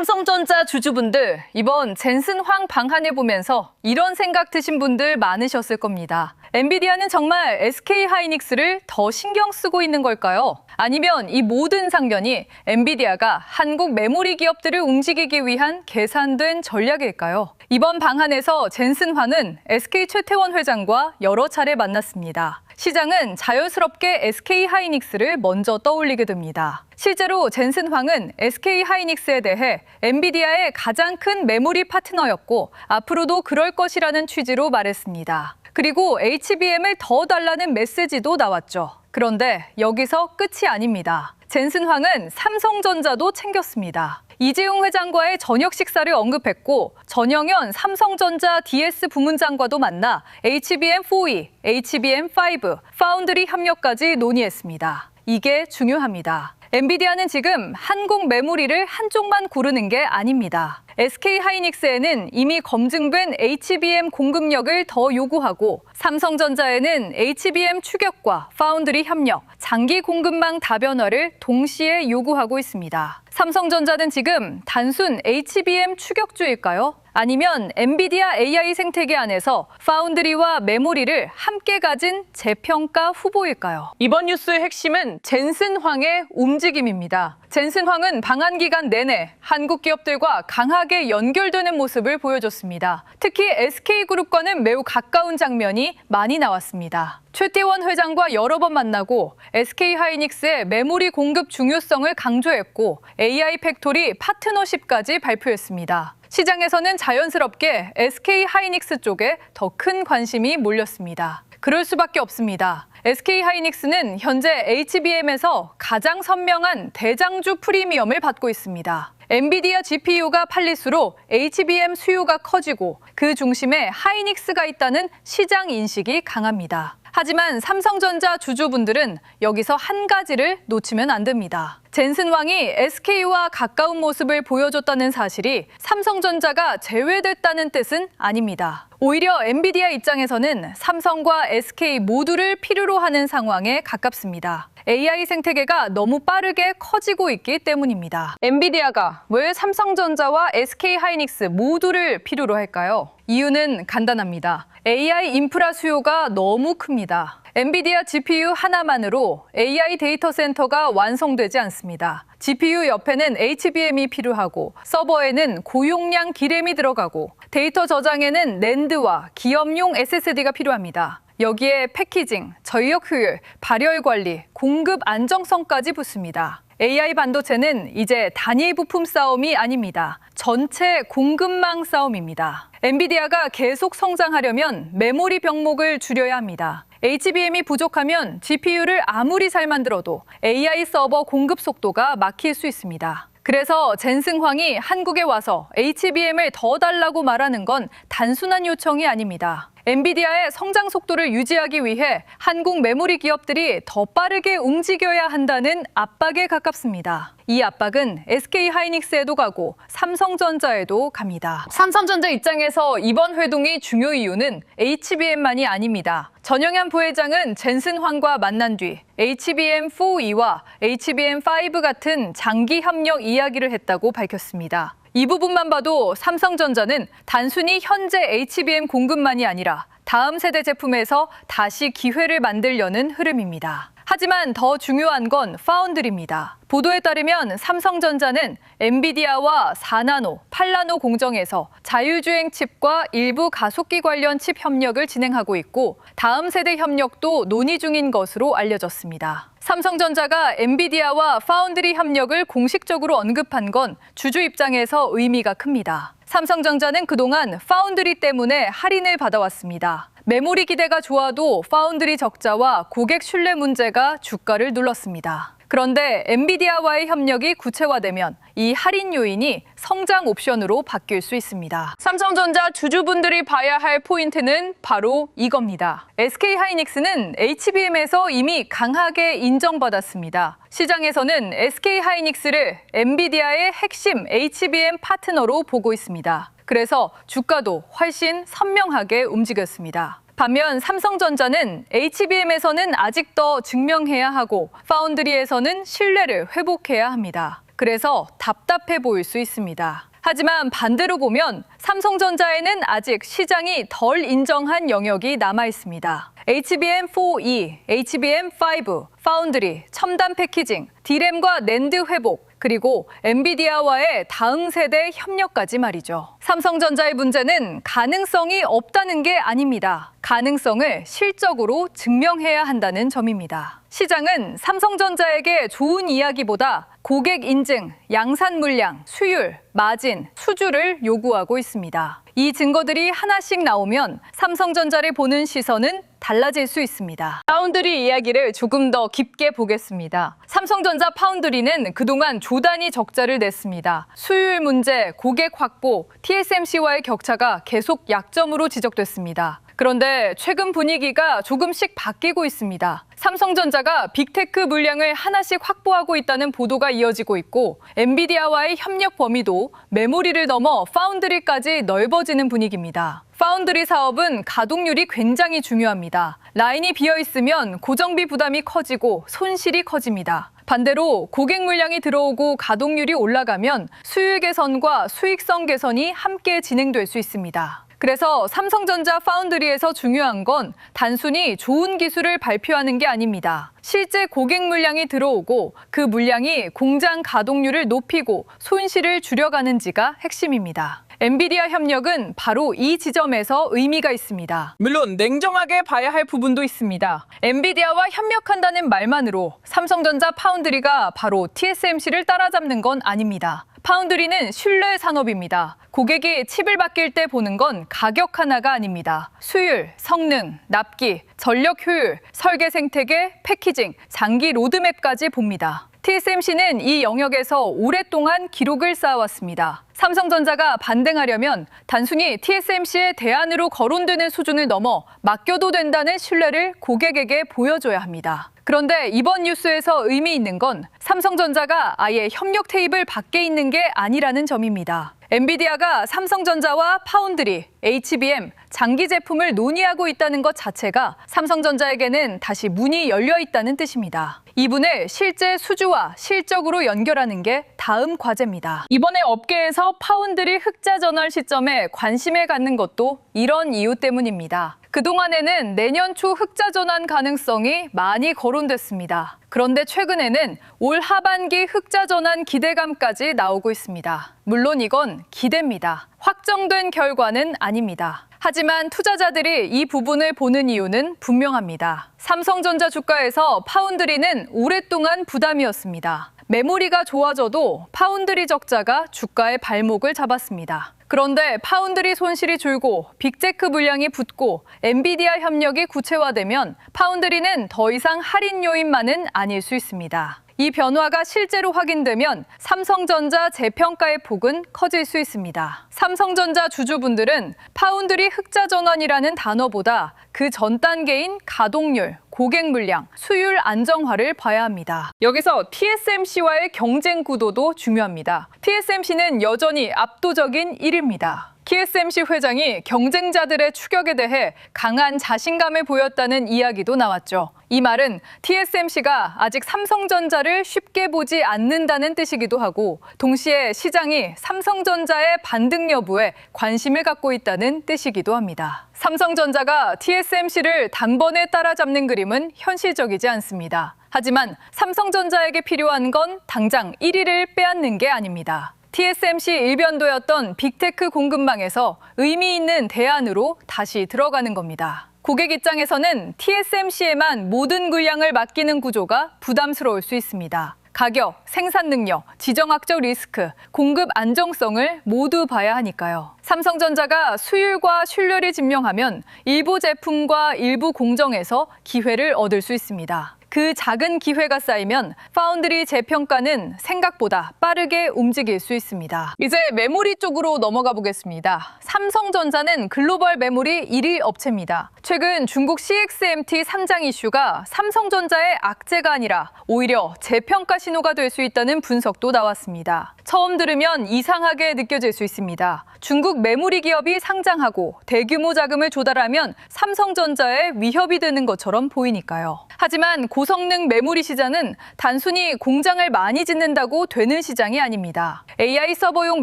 삼성전자 주주분들, 이번 젠슨 황 방한을 보면서 이런 생각 드신 분들 많으셨을 겁니다. 엔비디아는 정말 SK하이닉스를 더 신경 쓰고 있는 걸까요? 아니면 이 모든 상견이 엔비디아가 한국 메모리 기업들을 움직이기 위한 계산된 전략일까요? 이번 방한에서 젠슨 황은 SK 최태원 회장과 여러 차례 만났습니다. 시장은 자연스럽게 SK하이닉스를 먼저 떠올리게 됩니다. 실제로 젠슨 황은 SK하이닉스에 대해 엔비디아의 가장 큰 메모리 파트너였고 앞으로도 그럴 것이라는 취지로 말했습니다. 그리고 HBM을 더 달라는 메시지도 나왔죠. 그런데 여기서 끝이 아닙니다. 젠슨 황은 삼성전자도 챙겼습니다. 이재용 회장과의 저녁 식사를 언급했고 전영현 삼성전자 DS 부문장과도 만나 HBM4E, HBM5, 파운드리 협력까지 논의했습니다. 이게 중요합니다. 엔비디아는 지금 한국 메모리를 한쪽만 고르는 게 아닙니다. SK하이닉스에는 이미 검증된 HBM 공급력을 더 요구하고 삼성전자에는 HBM 추격과 파운드리 협력, 장기 공급망 다변화를 동시에 요구하고 있습니다. 삼성전자는 지금 단순 HBM 추격주일까요? 아니면 엔비디아 AI 생태계 안에서 파운드리와 메모리를 함께 가진 재평가 후보일까요? 이번 뉴스의 핵심은 젠슨 황의 움직임입니다. 젠슨 황은 방한 기간 내내 한국 기업들과 강하게 연결되는 모습을 보여줬습니다. 특히 SK그룹과는 매우 가까운 장면이 많이 나왔습니다. 최태원 회장과 여러 번 만나고 SK하이닉스의 메모리 공급 중요성을 강조했고 AI 팩토리 파트너십까지 발표했습니다. 시장에서는 자연스럽게 SK하이닉스 쪽에 더 큰 관심이 몰렸습니다. 그럴 수밖에 없습니다. SK하이닉스는 현재 HBM에서 가장 선명한 대장주 프리미엄을 받고 있습니다. 엔비디아 GPU가 팔릴수록 HBM 수요가 커지고 그 중심에 하이닉스가 있다는 시장 인식이 강합니다. 하지만 삼성전자 주주분들은 여기서 한 가지를 놓치면 안 됩니다. 젠슨 황이 SK와 가까운 모습을 보여줬다는 사실이 삼성전자가 제외됐다는 뜻은 아닙니다. 오히려 엔비디아 입장에서는 삼성과 SK 모두를 필요로 하는 상황에 가깝습니다. AI 생태계가 너무 빠르게 커지고 있기 때문입니다. 엔비디아가 왜 삼성전자와 SK하이닉스 모두를 필요로 할까요? 이유는 간단합니다. AI 인프라 수요가 너무 큽니다. 엔비디아 GPU 하나만으로 AI 데이터 센터가 완성되지 않습니다. GPU 옆에는 HBM이 필요하고 서버에는 고용량 D램이 들어가고 데이터 저장에는 낸드와 기업용 SSD가 필요합니다. 여기에 패키징, 전력 효율, 발열 관리, 공급 안정성까지 붙습니다. AI 반도체는 이제 단일 부품 싸움이 아닙니다. 전체 공급망 싸움입니다. 엔비디아가 계속 성장하려면 메모리 병목을 줄여야 합니다. HBM이 부족하면 GPU를 아무리 잘 만들어도 AI 서버 공급 속도가 막힐 수 있습니다. 그래서 젠슨 황이 한국에 와서 HBM을 더 달라고 말하는 건 단순한 요청이 아닙니다. 엔비디아의 성장 속도를 유지하기 위해 한국 메모리 기업들이 더 빠르게 움직여야 한다는 압박에 가깝습니다. 이 압박은 SK하이닉스에도 가고 삼성전자에도 갑니다. 삼성전자 입장에서 이번 회동이 중요 이유는 HBM만이 아닙니다. 전영현 부회장은 젠슨 황과 만난 뒤 HBM4E와 HBM5 같은 장기 협력 이야기를 했다고 밝혔습니다. 이 부분만 봐도 삼성전자는 단순히 현재 HBM 공급만이 아니라 다음 세대 제품에서 다시 기회를 만들려는 흐름입니다. 하지만 더 중요한 건 파운드리입니다. 보도에 따르면 삼성전자는 엔비디아와 4나노, 8나노 공정에서 자율주행 칩과 일부 가속기 관련 칩 협력을 진행하고 있고 다음 세대 협력도 논의 중인 것으로 알려졌습니다. 삼성전자가 엔비디아와 파운드리 협력을 공식적으로 언급한 건 주주 입장에서 의미가 큽니다. 삼성전자는 그동안 파운드리 때문에 할인을 받아왔습니다. 메모리 기대가 좋아도 파운드리 적자와 고객 신뢰 문제가 주가를 눌렀습니다. 그런데 엔비디아와의 협력이 구체화되면 이 할인 요인이 성장 옵션으로 바뀔 수 있습니다. 삼성전자 주주분들이 봐야 할 포인트는 바로 이겁니다. SK하이닉스는 HBM에서 이미 강하게 인정받았습니다. 시장에서는 SK하이닉스를 엔비디아의 핵심 HBM 파트너로 보고 있습니다. 그래서 주가도 훨씬 선명하게 움직였습니다. 반면 삼성전자는 HBM에서는 아직 더 증명해야 하고 파운드리에서는 신뢰를 회복해야 합니다. 그래서 답답해 보일 수 있습니다. 하지만 반대로 보면 삼성전자에는 아직 시장이 덜 인정한 영역이 남아 있습니다. HBM4E, HBM5, 파운드리, 첨단 패키징, D램과 낸드 회복, 그리고 엔비디아와의 다음 세대 협력까지 말이죠. 삼성전자의 문제는 가능성이 없다는 게 아닙니다. 가능성을 실적으로 증명해야 한다는 점입니다. 시장은 삼성전자에게 좋은 이야기보다 고객 인증, 양산 물량, 수율, 마진, 수주를 요구하고 있습니다. 이 증거들이 하나씩 나오면 삼성전자를 보는 시선은 달라질 수 있습니다. 파운드리 이야기를 조금 더 깊게 보겠습니다. 삼성전자 파운드리는 그동안 조단위 적자를 냈습니다. 수율 문제, 고객 확보, TSMC와의 격차가 계속 약점으로 지적됐습니다. 그런데 최근 분위기가 조금씩 바뀌고 있습니다. 삼성전자가 빅테크 물량을 하나씩 확보하고 있다는 보도가 이어지고 있고 엔비디아와의 협력 범위도 메모리를 넘어 파운드리까지 넓어지는 분위기입니다. 파운드리 사업은 가동률이 굉장히 중요합니다. 라인이 비어 있으면 고정비 부담이 커지고 손실이 커집니다. 반대로 고객 물량이 들어오고 가동률이 올라가면 수율 개선과 수익성 개선이 함께 진행될 수 있습니다. 그래서 삼성전자 파운드리에서 중요한 건 단순히 좋은 기술을 발표하는 게 아닙니다. 실제 고객 물량이 들어오고 그 물량이 공장 가동률을 높이고 손실을 줄여가는지가 핵심입니다. 엔비디아 협력은 바로 이 지점에서 의미가 있습니다. 물론 냉정하게 봐야 할 부분도 있습니다. 엔비디아와 협력한다는 말만으로 삼성전자 파운드리가 바로 TSMC를 따라잡는 건 아닙니다. 파운드리는 신뢰 산업입니다. 고객이 칩을 바뀔 때 보는 건 가격 하나가 아닙니다. 수율, 성능, 납기, 전력 효율, 설계 생태계, 패키징, 장기 로드맵까지 봅니다. TSMC는 이 영역에서 오랫동안 기록을 쌓아왔습니다. 삼성전자가 반등하려면 단순히 TSMC의 대안으로 거론되는 수준을 넘어 맡겨도 된다는 신뢰를 고객에게 보여줘야 합니다. 그런데 이번 뉴스에서 의미 있는 건 삼성전자가 아예 협력 테이블 밖에 있는 게 아니라는 점입니다. 엔비디아가 삼성전자와 파운드리, HBM, 장기 제품을 논의하고 있다는 것 자체가 삼성전자에게는 다시 문이 열려 있다는 뜻입니다. 이분을 실제 수주와 실적으로 연결하는 게 다음 과제입니다. 이번에 업계에서 파운드리 흑자 전환 시점에 관심을 갖는 것도 이런 이유 때문입니다. 그동안에는 내년 초 흑자 전환 가능성이 많이 거론됐습니다. 그런데 최근에는 올 하반기 흑자 전환 기대감까지 나오고 있습니다. 물론 이건 기대입니다. 확정된 결과는 아닙니다. 하지만 투자자들이 이 부분을 보는 이유는 분명합니다. 삼성전자 주가에서 파운드리는 오랫동안 부담이었습니다. 메모리가 좋아져도 파운드리 적자가 주가의 발목을 잡았습니다. 그런데 파운드리 손실이 줄고 빅테크 물량이 붙고 엔비디아 협력이 구체화되면 파운드리는 더 이상 할인 요인만은 아닐 수 있습니다. 이 변화가 실제로 확인되면 삼성전자 재평가의 폭은 커질 수 있습니다. 삼성전자 주주분들은 파운드리 흑자 전환이라는 단어보다 그 전 단계인 가동률, 고객 물량, 수율 안정화를 봐야 합니다. 여기서 TSMC와의 경쟁 구도도 중요합니다. TSMC는 여전히 압도적인 1위입니다. TSMC 회장이 경쟁자들의 추격에 대해 강한 자신감을 보였다는 이야기도 나왔죠. 이 말은 TSMC가 아직 삼성전자를 쉽게 보지 않는다는 뜻이기도 하고 동시에 시장이 삼성전자의 반등 여부에 관심을 갖고 있다는 뜻이기도 합니다. 삼성전자가 TSMC를 단번에 따라잡는 그림은 현실적이지 않습니다. 하지만 삼성전자에게 필요한 건 당장 1위를 빼앗는 게 아닙니다. TSMC 일변도였던 빅테크 공급망에서 의미 있는 대안으로 다시 들어가는 겁니다. 고객 입장에서는 TSMC에만 모든 물량을 맡기는 구조가 부담스러울 수 있습니다. 가격, 생산 능력, 지정학적 리스크, 공급 안정성을 모두 봐야 하니까요. 삼성전자가 수율과 신뢰를 증명하면 일부 제품과 일부 공정에서 기회를 얻을 수 있습니다. 그 작은 기회가 쌓이면 파운드리 재평가는 생각보다 빠르게 움직일 수 있습니다. 이제 메모리 쪽으로 넘어가 보겠습니다. 삼성전자는 글로벌 메모리 1위 업체입니다. 최근 중국 CXMT 상장 이슈가 삼성전자의 악재가 아니라 오히려 재평가 신호가 될 수 있다는 분석도 나왔습니다. 처음 들으면 이상하게 느껴질 수 있습니다. 중국 메모리 기업이 상장하고 대규모 자금을 조달하면 삼성전자에 위협이 되는 것처럼 보이니까요. 하지만 곧 고성능 메모리 시장은 단순히 공장을 많이 짓는다고 되는 시장이 아닙니다. AI 서버용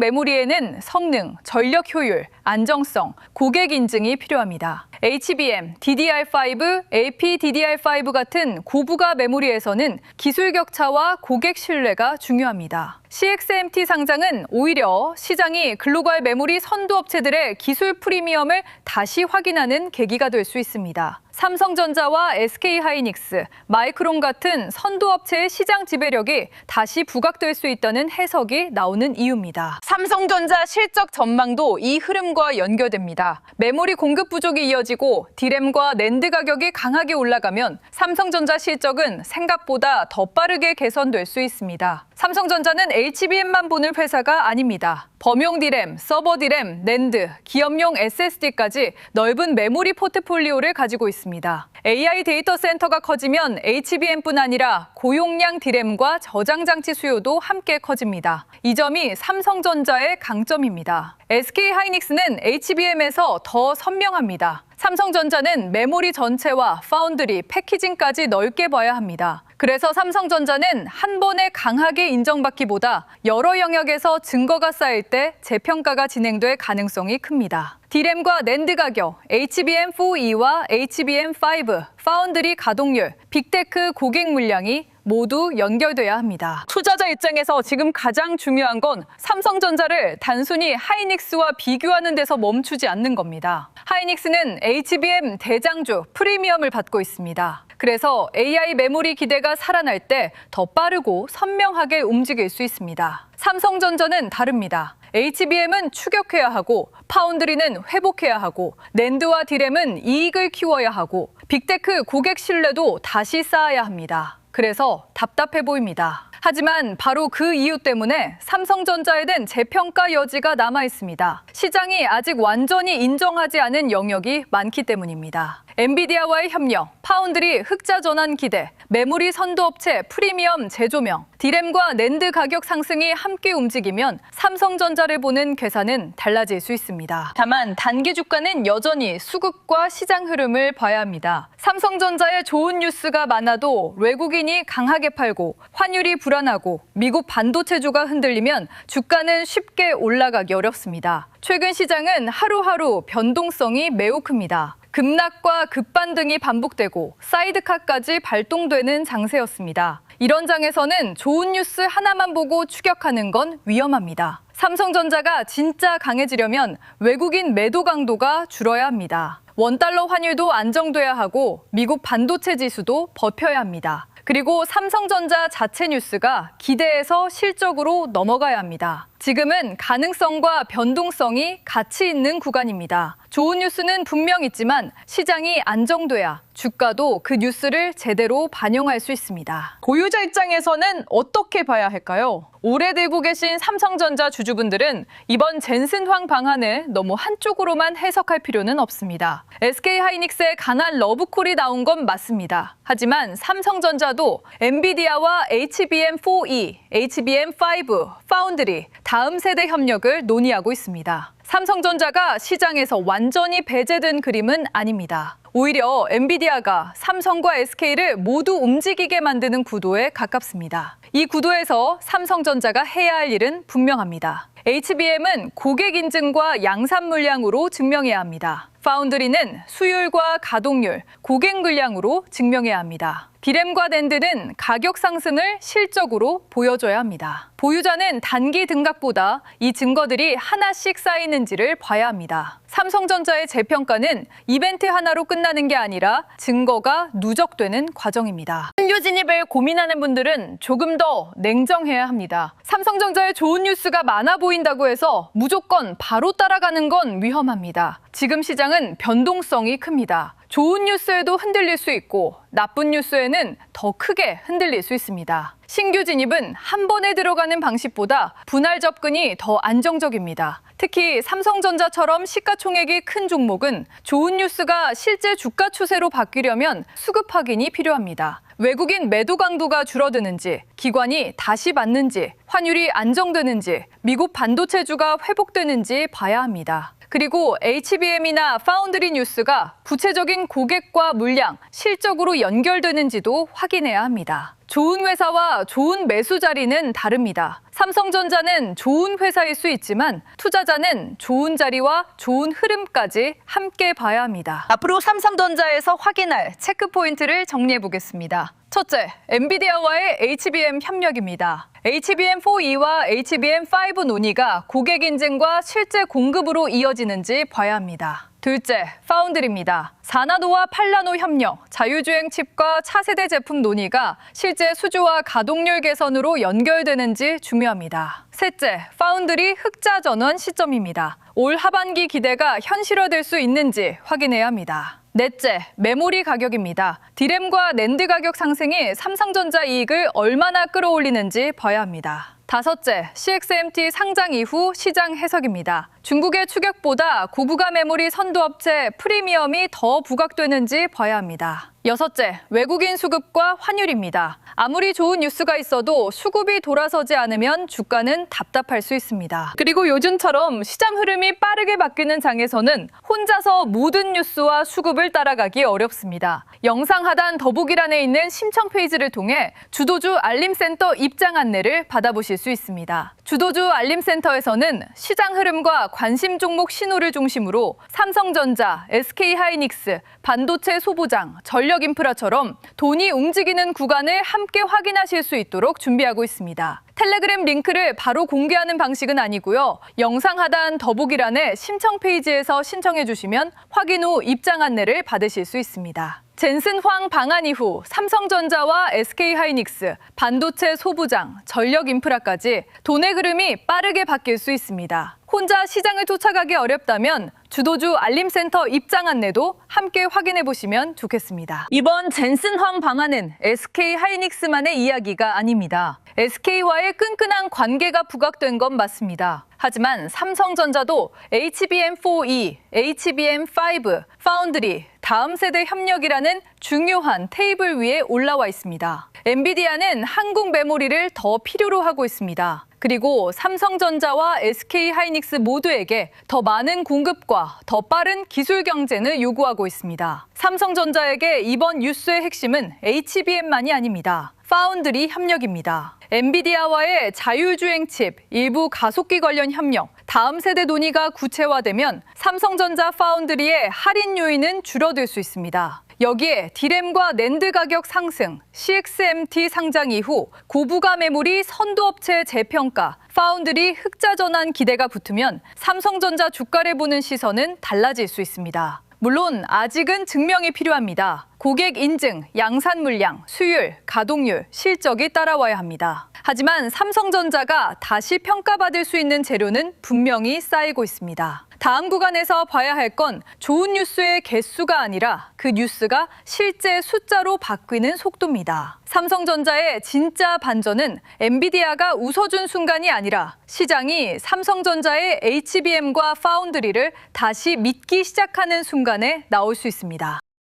메모리에는 성능, 전력 효율, 안정성, 고객 인증이 필요합니다. HBM, DDR5, LPDDR5 같은 고부가 메모리에서는 기술 격차와 고객 신뢰가 중요합니다. CXMT 상장은 오히려 시장이 글로벌 메모리 선도 업체들의 기술 프리미엄을 다시 확인하는 계기가 될 수 있습니다. 삼성전자와 SK하이닉스, 마이크론 같은 선도 업체의 시장 지배력이 다시 부각될 수 있다는 해석이 나오는 이유입니다. 삼성전자 실적 전망도 이 흐름과 연결됩니다. 메모리 공급 부족이 이어지고 디램과 낸드 가격이 강하게 올라가면 삼성전자 실적은 생각보다 더 빠르게 개선될 수 있습니다. 삼성전자는 HBM만 보는 회사가 아닙니다. 범용 디램, 서버 디램, 낸드, 기업용 SSD까지 넓은 메모리 포트폴리오를 가지고 있습니다. AI 데이터 센터가 커지면 HBM뿐 아니라 고용량 디램과 저장 장치 수요도 함께 커집니다. 이 점이 삼성전자의 강점입니다. SK하이닉스는 HBM에서 더 선명합니다. 삼성전자는 메모리 전체와 파운드리, 패키징까지 넓게 봐야 합니다. 그래서 삼성전자는 한 번에 강하게 인정받기보다 여러 영역에서 증거가 쌓일 때 재평가가 진행될 가능성이 큽니다. 디램과 낸드 가격, HBM4E와 HBM5, 파운드리 가동률, 빅테크 고객 물량이 모두 연결돼야 합니다. 투자자 입장에서 지금 가장 중요한 건 삼성전자를 단순히 하이닉스와 비교하는 데서 멈추지 않는 겁니다. 하이닉스는 HBM 대장주 프리미엄을 받고 있습니다. 그래서 AI 메모리 기대가 살아날 때 더 빠르고 선명하게 움직일 수 있습니다. 삼성전자는 다릅니다. HBM은 추격해야 하고 파운드리는 회복해야 하고 낸드와 디램은 이익을 키워야 하고 빅테크 고객 신뢰도 다시 쌓아야 합니다. 그래서 답답해 보입니다. 하지만 바로 그 이유 때문에 삼성전자에는 재평가 여지가 남아 있습니다. 시장이 아직 완전히 인정하지 않은 영역이 많기 때문입니다. 엔비디아와의 협력, 파운드리 흑자 전환 기대, 메모리 선도업체 프리미엄 재조명, 디램과 낸드 가격 상승이 함께 움직이면 삼성전자를 보는 계산은 달라질 수 있습니다. 다만 단기 주가는 여전히 수급과 시장 흐름을 봐야 합니다. 삼성전자에 좋은 뉴스가 많아도 외국인이 강하게 팔고 환율이 불안하고 미국 반도체주가 흔들리면 주가는 쉽게 올라가기 어렵습니다. 최근 시장은 하루하루 변동성이 매우 큽니다. 급락과 급반등이 반복되고 사이드카까지 발동되는 장세였습니다. 이런 장에서는 좋은 뉴스 하나만 보고 추격하는 건 위험합니다. 삼성전자가 진짜 강해지려면 외국인 매도 강도가 줄어야 합니다. 원달러 환율도 안정돼야 하고 미국 반도체 지수도 버텨야 합니다. 그리고 삼성전자 자체 뉴스가 기대에서 실적으로 넘어가야 합니다. 지금은 가능성과 변동성이 같이 있는 구간입니다. 좋은 뉴스는 분명 있지만 시장이 안정돼야 주가도 그 뉴스를 제대로 반영할 수 있습니다. 보유자 입장에서는 어떻게 봐야 할까요? 오래 들고 계신 삼성전자 주주분들은 이번 젠슨황 방안을 너무 한쪽으로만 해석할 필요는 없습니다. SK하이닉스의 강한 러브콜이 나온 건 맞습니다. 하지만 삼성전자도 엔비디아와 HBM4E, HBM5, 파운드리, 다음 세대 협력을 논의하고 있습니다. 삼성전자가 시장에서 완전히 배제된 그림은 아닙니다. 오히려 엔비디아가 삼성과 SK를 모두 움직이게 만드는 구도에 가깝습니다. 이 구도에서 삼성전자가 해야 할 일은 분명합니다. HBM은 고객 인증과 양산 물량으로 증명해야 합니다. 파운드리는 수율과 가동률, 고객 물량으로 증명해야 합니다. 디램과 낸드는 가격 상승을 실적으로 보여줘야 합니다. 보유자는 단기 등각보다 이 증거들이 하나씩 쌓이는지를 봐야 합니다. 삼성전자의 재평가는 이벤트 하나로 끝나는 게 아니라 증거가 누적되는 과정입니다. 신규 진입을 고민하는 분들은 조금 더 냉정해야 합니다. 삼성전자에 좋은 뉴스가 많아 보인다고 해서 무조건 바로 따라가는 건 위험합니다. 지금 시장은 변동성이 큽니다. 좋은 뉴스에도 흔들릴 수 있고 나쁜 뉴스에는 더 크게 흔들릴 수 있습니다. 신규 진입은 한 번에 들어가는 방식보다 분할 접근이 더 안정적입니다. 특히 삼성전자처럼 시가총액이 큰 종목은 좋은 뉴스가 실제 주가 추세로 바뀌려면 수급 확인이 필요합니다. 외국인 매도 강도가 줄어드는지, 기관이 다시 받는지, 환율이 안정되는지, 미국 반도체주가 회복되는지 봐야 합니다. 그리고 HBM이나 파운드리 뉴스가 구체적인 고객과 물량, 실적으로 연결되는지도 확인해야 합니다. 좋은 회사와 좋은 매수 자리는 다릅니다. 삼성전자는 좋은 회사일 수 있지만 투자자는 좋은 자리와 좋은 흐름까지 함께 봐야 합니다. 앞으로 삼성전자에서 확인할 체크 포인트를 정리해 보겠습니다. 첫째, 엔비디아와의 HBM 협력입니다. HBM4E와 HBM5 논의가 고객 인증과 실제 공급으로 이어지는지 봐야 합니다. 둘째, 파운드리입니다. 4나노와 8나노 협력, 자유주행 칩과 차세대 제품 논의가 실제 수주와 가동률 개선으로 연결되는지 중요합니다. 셋째, 파운드리 흑자 전환 시점입니다. 올 하반기 기대가 현실화될 수 있는지 확인해야 합니다. 넷째, 메모리 가격입니다. 디램과 낸드 가격 상승이 삼성전자 이익을 얼마나 끌어올리는지 봐야 합니다. 다섯째, CXMT 상장 이후 시장 해석입니다. 중국의 추격보다 고부가 메모리 선도업체 프리미엄이 더 부각되는지 봐야 합니다. 여섯째, 외국인 수급과 환율입니다. 아무리 좋은 뉴스가 있어도 수급이 돌아서지 않으면 주가는 답답할 수 있습니다. 그리고 요즘처럼 시장 흐름이 빠르게 바뀌는 장에서는 혼자서 모든 뉴스와 수급을 따라가기 어렵습니다. 영상 하단 더보기란에 있는 심청 페이지를 통해 주도주 알림센터 입장 안내를 받아보실 수 있습니다. 주도주 알림센터에서는 시장 흐름과 관심 종목 신호를 중심으로 삼성전자, SK하이닉스, 반도체 소부장, 전력인프라처럼 돈이 움직이는 구간을 함께 확인하실 수 있도록 준비하고 있습니다. 텔레그램 링크를 바로 공개하는 방식은 아니고요. 영상 하단 더보기란에 신청 페이지에서 신청해 주시면 확인 후 입장 안내를 받으실 수 있습니다. 젠슨황 방한 이후 삼성전자와 SK하이닉스, 반도체 소부장, 전력인프라까지 돈의 흐름이 빠르게 바뀔 수 있습니다. 혼자 시장을 쫓아가기 어렵다면 주도주 알림센터 입장 안내도 함께 확인해 보시면 좋겠습니다. 이번 젠슨황 방안은 SK하이닉스만의 이야기가 아닙니다. SK와의 끈끈한 관계가 부각된 건 맞습니다. 하지만 삼성전자도 HBM4E, HBM5, 파운드리, 다음 세대 협력이라는 중요한 테이블 위에 올라와 있습니다. 엔비디아는 한국 메모리를 더 필요로 하고 있습니다. 그리고 삼성전자와 SK하이닉스 모두에게 더 많은 공급과 더 빠른 기술 경쟁을 요구하고 있습니다. 삼성전자에게 이번 뉴스의 핵심은 HBM만이 아닙니다. 파운드리 협력입니다. 엔비디아와의 자율주행 칩, 일부 가속기 관련 협력, 다음 세대 논의가 구체화되면 삼성전자 파운드리의 할인 요인은 줄어들 수 있습니다. 여기에 디램과 낸드 가격 상승, CXMT 상장 이후 고부가 메모리 선도업체 재평가, 파운드리 흑자 전환 기대가 붙으면 삼성전자 주가를 보는 시선은 달라질 수 있습니다. 물론 아직은 증명이 필요합니다. 고객 인증, 양산 물량, 수율, 가동률, 실적이 따라와야 합니다. 하지만 삼성전자가 다시 평가받을 수 있는 재료는 분명히 쌓이고 있습니다. 다음 구간에서 봐야 할 건 좋은 뉴스의 개수가 아니라 그 뉴스가 실제 숫자로 바뀌는 속도입니다. 삼성전자의 진짜 반전은 엔비디아가 웃어준 순간이 아니라 시장이 삼성전자의 HBM과 파운드리를 다시 믿기 시작하는 순간에 나올 수 있습니다.